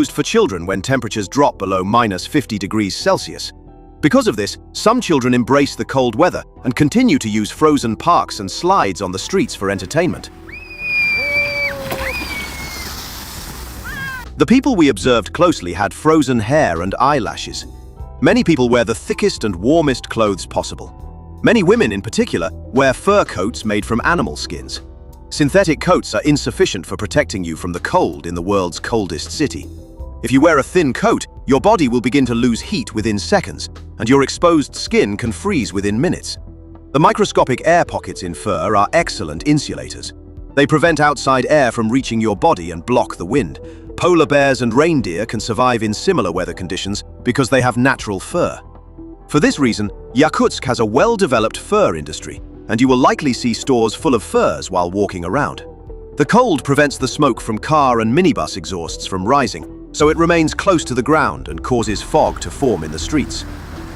Used for children when temperatures drop below -50 degrees Celsius. Because of this, some children embrace the cold weather and continue to use frozen parks and slides on the streets for entertainment. The people we observed closely had frozen hair and eyelashes. Many people wear the thickest and warmest clothes possible. Many women in particular wear fur coats made from animal skins. Synthetic coats are insufficient for protecting you from the cold in the world's coldest city. If you wear a thin coat, your body will begin to lose heat within seconds, and your exposed skin can freeze within minutes. The microscopic air pockets in fur are excellent insulators. They prevent outside air from reaching your body and block the wind. Polar bears and reindeer can survive in similar weather conditions because they have natural fur. For this reason, Yakutsk has a well-developed fur industry, and you will likely see stores full of furs while walking around. The cold prevents the smoke from car and minibus exhausts from rising, so it remains close to the ground and causes fog to form in the streets.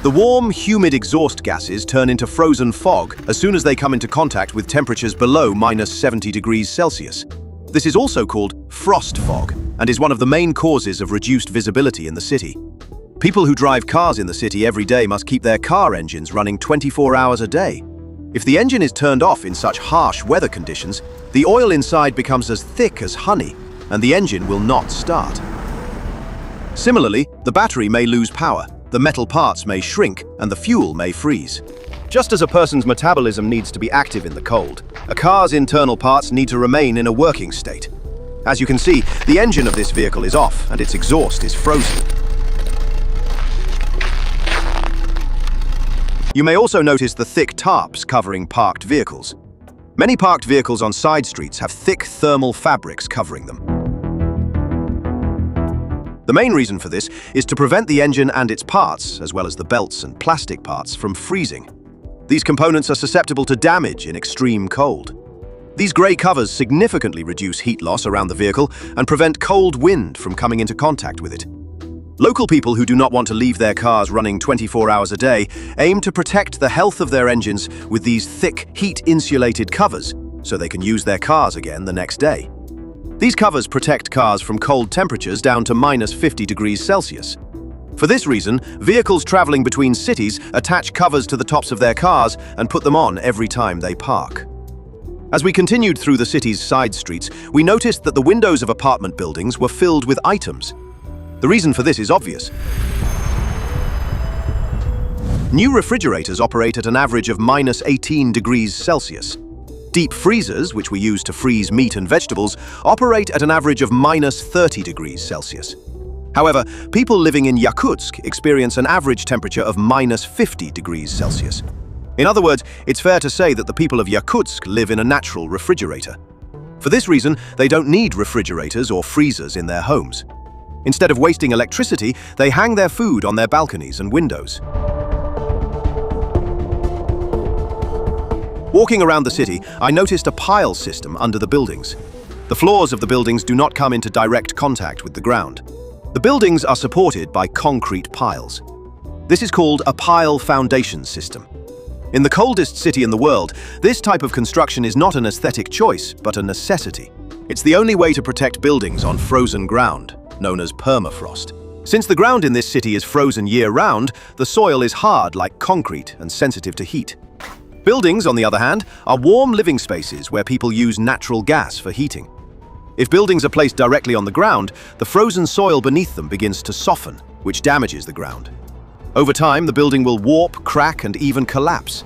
The warm, humid exhaust gases turn into frozen fog as soon as they come into contact with temperatures below -70 degrees Celsius. This is also called frost fog and is one of the main causes of reduced visibility in the city. People who drive cars in the city every day must keep their car engines running 24 hours a day. If the engine is turned off in such harsh weather conditions, the oil inside becomes as thick as honey, and the engine will not start. Similarly, the battery may lose power, the metal parts may shrink, and the fuel may freeze. Just as a person's metabolism needs to be active in the cold, a car's internal parts need to remain in a working state. As you can see, the engine of this vehicle is off and its exhaust is frozen. You may also notice the thick tarps covering parked vehicles. Many parked vehicles on side streets have thick thermal fabrics covering them. The main reason for this is to prevent the engine and its parts, as well as the belts and plastic parts, from freezing. These components are susceptible to damage in extreme cold. These grey covers significantly reduce heat loss around the vehicle and prevent cold wind from coming into contact with it. Local people who do not want to leave their cars running 24 hours a day aim to protect the health of their engines with these thick, heat-insulated covers so they can use their cars again the next day. These covers protect cars from cold temperatures down to -50 degrees Celsius. For this reason, vehicles traveling between cities attach covers to the tops of their cars and put them on every time they park. As we continued through the city's side streets, we noticed that the windows of apartment buildings were filled with items. The reason for this is obvious. New refrigerators operate at an average of -18 degrees Celsius. Deep freezers, which we use to freeze meat and vegetables, operate at an average of -30 degrees Celsius. However, people living in Yakutsk experience an average temperature of -50 degrees Celsius. In other words, it's fair to say that the people of Yakutsk live in a natural refrigerator. For this reason, they don't need refrigerators or freezers in their homes. Instead of wasting electricity, they hang their food on their balconies and windows. Walking around the city, I noticed a pile system under the buildings. The floors of the buildings do not come into direct contact with the ground. The buildings are supported by concrete piles. This is called a pile foundation system. In the coldest city in the world, this type of construction is not an aesthetic choice, but a necessity. It's the only way to protect buildings on frozen ground, known as permafrost. Since the ground in this city is frozen year-round, the soil is hard like concrete and sensitive to heat. Buildings, on the other hand, are warm living spaces where people use natural gas for heating. If buildings are placed directly on the ground, the frozen soil beneath them begins to soften, which damages the ground. Over time, the building will warp, crack, and even collapse.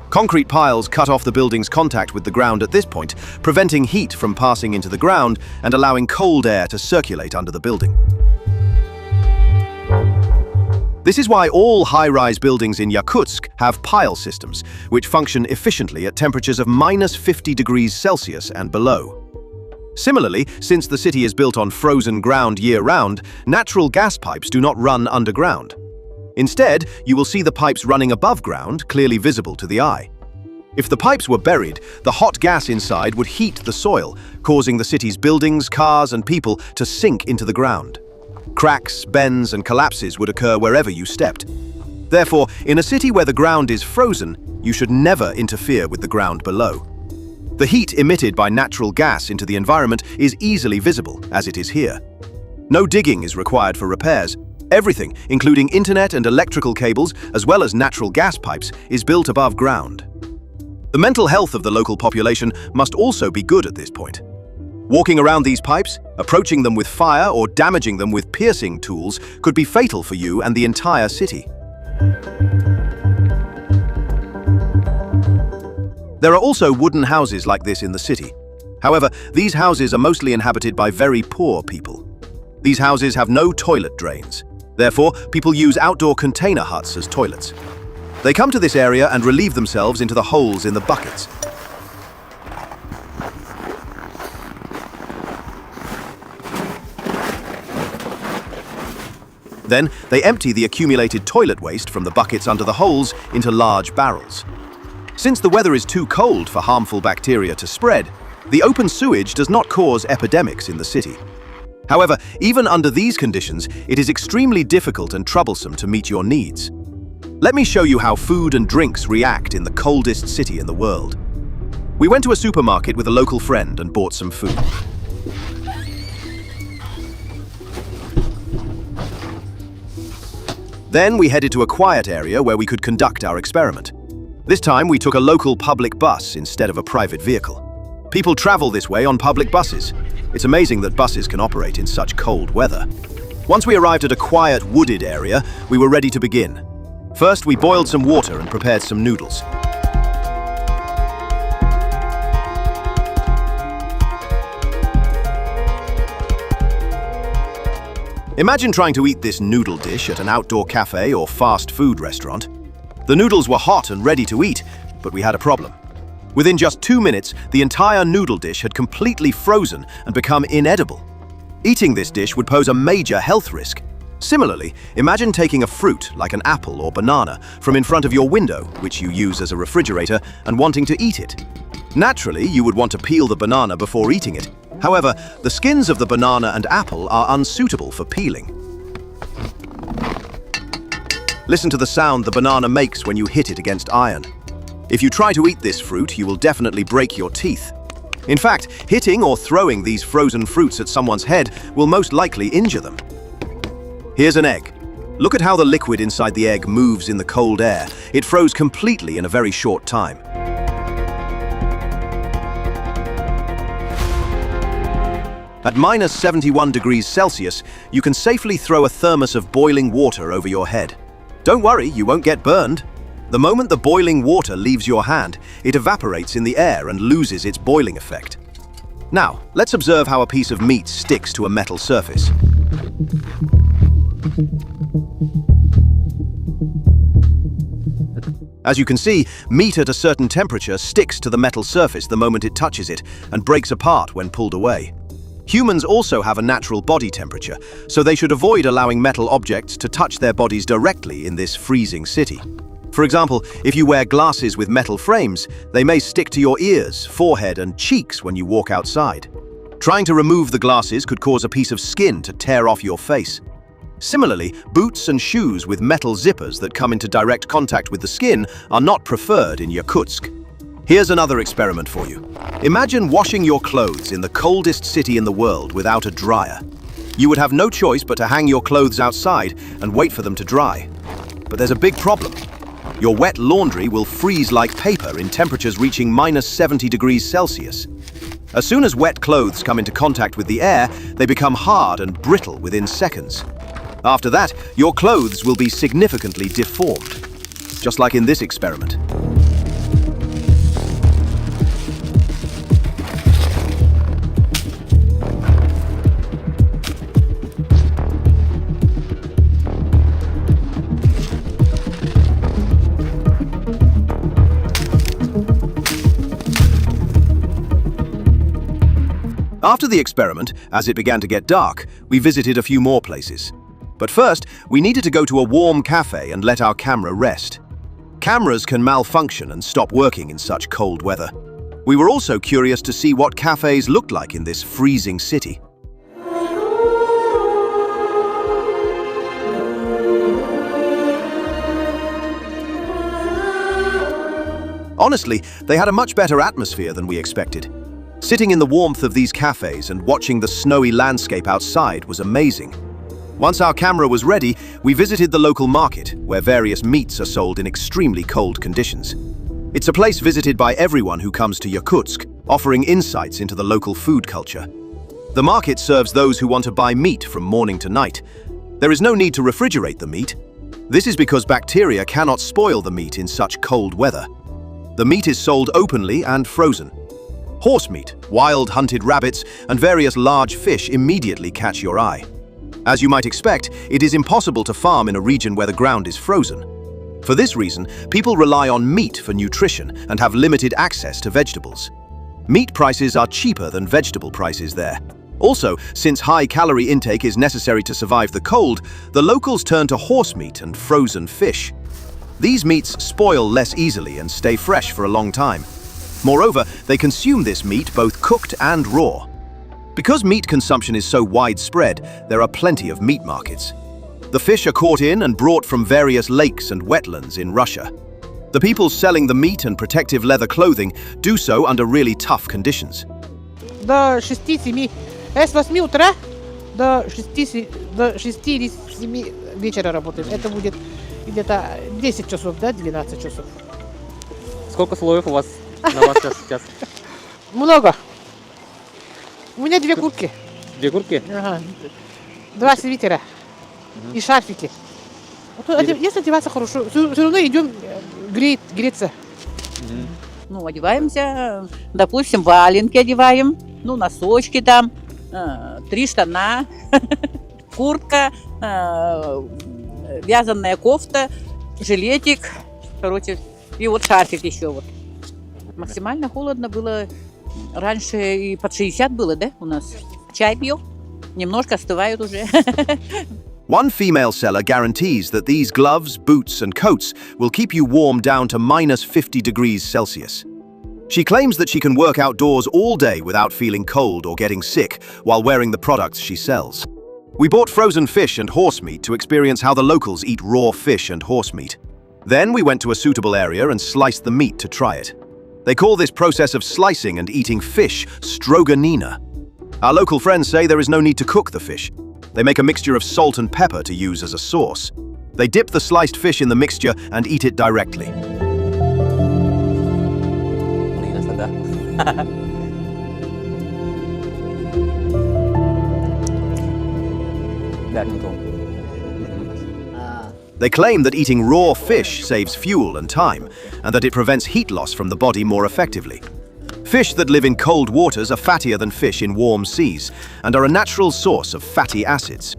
Concrete piles cut off the building's contact with the ground at this point, preventing heat from passing into the ground and allowing cold air to circulate under the building. This is why all high-rise buildings in Yakutsk have pile systems, which function efficiently at temperatures of -50 degrees Celsius and below. Similarly, since the city is built on frozen ground year-round, natural gas pipes do not run underground. Instead, you will see the pipes running above ground, clearly visible to the eye. If the pipes were buried, the hot gas inside would heat the soil, causing the city's buildings, cars, and people to sink into the ground. Cracks, bends, and collapses would occur wherever you stepped. Therefore, in a city where the ground is frozen, you should never interfere with the ground below. The heat emitted by natural gas into the environment is easily visible, as it is here. No digging is required for repairs. Everything, including internet and electrical cables, as well as natural gas pipes, is built above ground. The mental health of the local population must also be good at this point. Walking around these pipes, approaching them with fire or damaging them with piercing tools could be fatal for you and the entire city. There are also wooden houses like this in the city. However, these houses are mostly inhabited by very poor people. These houses have no toilet drains. Therefore, people use outdoor container huts as toilets. They come to this area and relieve themselves into the holes in the buckets. Then, they empty the accumulated toilet waste from the buckets under the holes into large barrels. Since the weather is too cold for harmful bacteria to spread, the open sewage does not cause epidemics in the city. However, even under these conditions, it is extremely difficult and troublesome to meet your needs. Let me show you how food and drinks react in the coldest city in the world. We went to a supermarket with a local friend and bought some food. Then we headed to a quiet area where we could conduct our experiment. This time we took a local public bus instead of a private vehicle. People travel this way on public buses. It's amazing that buses can operate in such cold weather. Once we arrived at a quiet wooded area, we were ready to begin. First, we boiled some water and prepared some noodles. Imagine trying to eat this noodle dish at an outdoor cafe or fast food restaurant. The noodles were hot and ready to eat, but we had a problem. Within just 2 minutes, the entire noodle dish had completely frozen and become inedible. Eating this dish would pose a major health risk. Similarly, imagine taking a fruit, like an apple or banana, from in front of your window, which you use as a refrigerator, and wanting to eat it. Naturally, you would want to peel the banana before eating it. However, the skins of the banana and apple are unsuitable for peeling. Listen to the sound the banana makes when you hit it against iron. If you try to eat this fruit, you will definitely break your teeth. In fact, hitting or throwing these frozen fruits at someone's head will most likely injure them. Here's an egg. Look at how the liquid inside the egg moves in the cold air. It froze completely in a very short time. At -71 degrees Celsius, you can safely throw a thermos of boiling water over your head. Don't worry, you won't get burned. The moment the boiling water leaves your hand, it evaporates in the air and loses its boiling effect. Now, let's observe how a piece of meat sticks to a metal surface. As you can see, meat at a certain temperature sticks to the metal surface the moment it touches it and breaks apart when pulled away. Humans also have a natural body temperature, so they should avoid allowing metal objects to touch their bodies directly in this freezing city. For example, if you wear glasses with metal frames, they may stick to your ears, forehead, and cheeks when you walk outside. Trying to remove the glasses could cause a piece of skin to tear off your face. Similarly, boots and shoes with metal zippers that come into direct contact with the skin are not preferred in Yakutsk. Here's another experiment for you. Imagine washing your clothes in the coldest city in the world without a dryer. You would have no choice but to hang your clothes outside and wait for them to dry. But there's a big problem. Your wet laundry will freeze like paper in temperatures reaching -70 degrees Celsius. As soon as wet clothes come into contact with the air, they become hard and brittle within seconds. After that, your clothes will be significantly deformed, just like in this experiment. After the experiment, as it began to get dark, we visited a few more places. But first, we needed to go to a warm cafe and let our camera rest. Cameras can malfunction and stop working in such cold weather. We were also curious to see what cafes looked like in this freezing city. Honestly, they had a much better atmosphere than we expected. Sitting in the warmth of these cafes and watching the snowy landscape outside was amazing. Once our camera was ready, we visited the local market, where various meats are sold in extremely cold conditions. It's a place visited by everyone who comes to Yakutsk, offering insights into the local food culture. The market serves those who want to buy meat from morning to night. There is no need to refrigerate the meat. This is because bacteria cannot spoil the meat in such cold weather. The meat is sold openly and frozen. Horse meat, wild hunted rabbits, and various large fish immediately catch your eye. As you might expect, it is impossible to farm in a region where the ground is frozen. For this reason, people rely on meat for nutrition and have limited access to vegetables. Meat prices are cheaper than vegetable prices there. Also, since high-calorie intake is necessary to survive the cold, the locals turn to horse meat and frozen fish. These meats spoil less easily and stay fresh for a long time. Moreover, they consume this meat both cooked and raw. Because meat consumption is so widespread, there are plenty of meat markets. The fish are caught in and brought from various lakes and wetlands in Russia. The people selling the meat and protective leather clothing do so under really tough conditions. До 6-7, с 8 утра до 6 или 7 вечера работаем. Это будет где-то 10 часов, да, 12 часов. Сколько слоев у вас на вас сейчас? Много. У меня 2 куртки. 2 куртки? Ага. 2 свитера. И шарфики. Если одеваться хорошо, все равно идем греться. Ну, одеваемся, допустим, валенки одеваем, ну, носочки там, 3 штана, куртка, вязаная кофта, жилетик, короче, и вот шарфик еще вот. Максимально холодно было, раньше и под 60 было, да, у нас. Чай пьем, немножко остывают уже. One female seller guarantees that these gloves, boots, and coats will keep you warm down to minus 50 degrees Celsius. She claims that she can work outdoors all day without feeling cold or getting sick while wearing the products she sells. We bought frozen fish and horse meat to experience how the locals eat raw fish and horse meat. Then we went to a suitable area and sliced the meat to try it. They call this process of slicing and eating fish stroganina. Our local friends say there is no need to cook the fish. They make a mixture of salt and pepper to use as a sauce. They dip the sliced fish in the mixture and eat it directly. They claim that eating raw fish saves fuel and time, and that it prevents heat loss from the body more effectively. Fish that live in cold waters are fattier than fish in warm seas and are a natural source of fatty acids.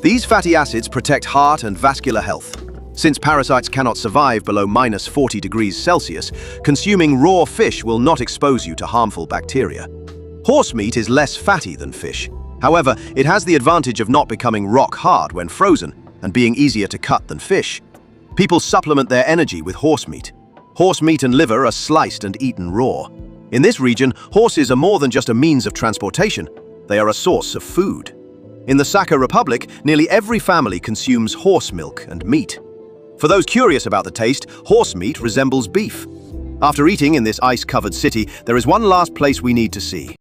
These fatty acids protect heart and vascular health. Since parasites cannot survive below minus 40 degrees Celsius, consuming raw fish will not expose you to harmful bacteria. Horse meat is less fatty than fish. However, it has the advantage of not becoming rock hard when frozen and being easier to cut than fish. People supplement their energy with horse meat. Horse meat and liver are sliced and eaten raw. In this region, horses are more than just a means of transportation. They are a source of food. In the Sakha Republic, nearly every family consumes horse milk and meat. For those curious about the taste, horse meat resembles beef. After eating in this ice-covered city, there is one last place we need to see.